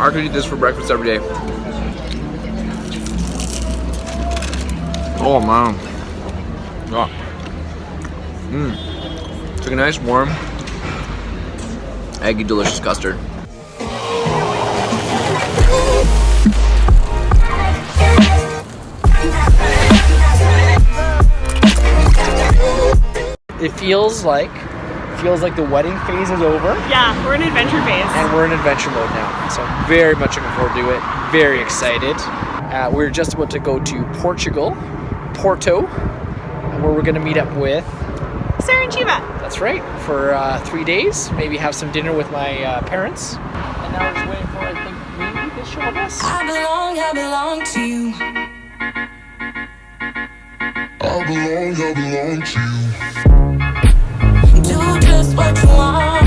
I could eat this for breakfast every day. Oh man. Oh. It's like a nice warm, eggy, delicious custard. It feels like the wedding phase is over. Yeah, we're in adventure phase. And we're in adventure mode now. So I'm very much looking forward to it. Very excited. We're just about to go to Portugal, Porto, where we're going to meet up with Sarah and Shiva. That's right, for 3 days. Maybe have some dinner with my parents. And now we're just waiting for, I think, maybe the shuttle bus. I belong to you. I belong to you. Do just what you want.